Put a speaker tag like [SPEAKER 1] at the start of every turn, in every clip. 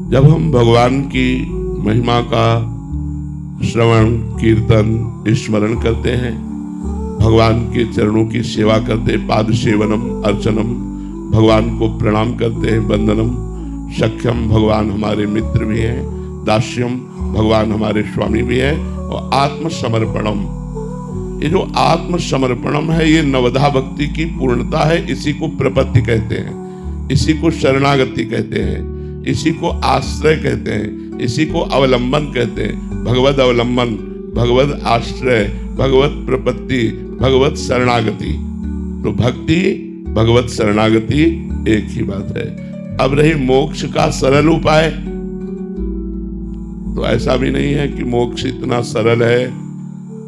[SPEAKER 1] जब हम भगवान की महिमा का श्रवण कीर्तन स्मरण करते हैं, भगवान के चरणों की सेवा करते, पाद सेवनम अर्चनम, भगवान को प्रणाम करते हैं, वंदनम, सख्यम भगवान हमारे मित्र भी हैं, दास्यम भगवान हमारे स्वामी भी हैं, और आत्मसमर्पणम, ये जो आत्मसमर्पणम है ये नवधा भक्ति की पूर्णता है। इसी को प्रपत्ति कहते हैं, इसी को शरणागति कहते हैं, इसी को आश्रय कहते हैं, इसी को अवलंबन कहते हैं। भगवद अवलंबन, भगवद आश्रय, भगवत प्रपत्ति, भगवत शरणागति। तो भक्ति भगवत शरणागति एक ही बात है। अब रही मोक्ष का सरल उपाय, तो ऐसा भी नहीं है कि मोक्ष इतना सरल है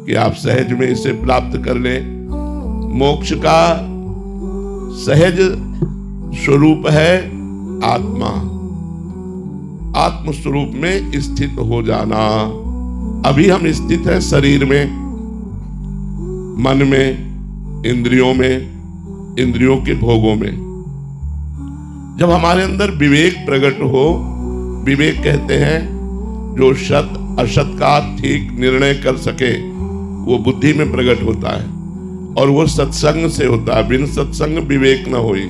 [SPEAKER 1] कि आप सहज में इसे प्राप्त कर लें। मोक्ष का सहज स्वरूप है आत्मा, आत्म स्वरूप में स्थित हो जाना। अभी हम स्थित हैं शरीर में, मन में, इंद्रियों में, इंद्रियों के भोगों में। जब हमारे अंदर विवेक प्रकट हो, विवेक कहते हैं जो सत असत का ठीक निर्णय कर सके, वो बुद्धि में प्रकट होता है, और वो सत्संग से होता है। बिन सत्संग विवेक न होई।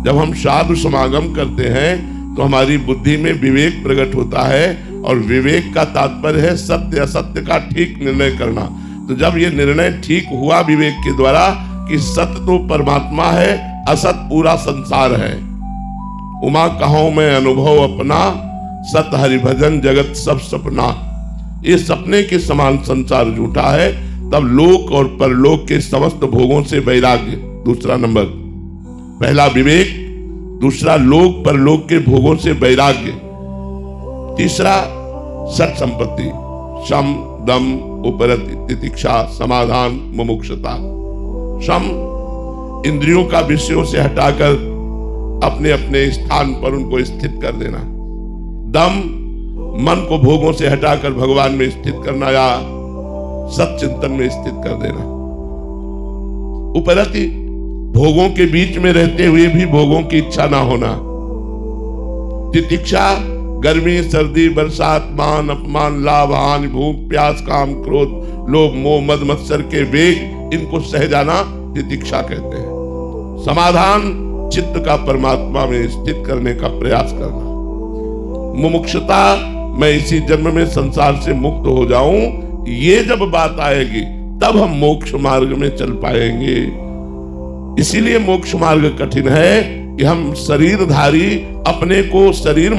[SPEAKER 1] जब हम साधु समागम करते हैं तो हमारी बुद्धि में विवेक प्रकट होता है, और विवेक का तात्पर्य है सत्य असत्य का ठीक निर्णय करना। तो जब ये निर्णय ठीक हुआ विवेक के द्वारा कि सत्य तो परमात्मा है, असत पूरा संसार है, उमा कहो मैं अनुभव अपना, सत हरिभजन जगत सब सपना, ये सपने के समान संसार झूठा है। तब लोक और परलोक के समस्त भोगों से वैराग्य, दूसरा नंबर, पहला विवेक, दूसरा लोक परलोक के भोगों से वैराग्य, तीसरा सत संपत्ति, शम दम उपरति तितिक्षा समाधान मुमुक्षुता। शम इंद्रियों का विषयों से हटाकर अपने अपने स्थान पर उनको स्थित कर देना, दम मन को भोगों से हटाकर भगवान में स्थित करना या सत्चिंतन में स्थित कर देना, उपरति भोगों के बीच में रहते हुए भी भोगों की इच्छा ना होना, तितिक्षा गर्मी सर्दी बरसात मान अपमान लाभ हानि भूख प्यास काम क्रोध लोभ मोह मद मत्सर के वेग, इनको सह जाना तितिक्षा कहते हैं। समाधान चित्त का परमात्मा में स्थित करने का प्रयास करना। मुमुक्षुता, मैं इसी जन्म में संसार से मुक्त हो जाऊं, ये जब बात आएगी तब हम मोक्ष मार्ग में चल पाएंगे। इसीलिए मोक्ष मार्ग कठिन है कि हम शरीरधारी अपने को शरीर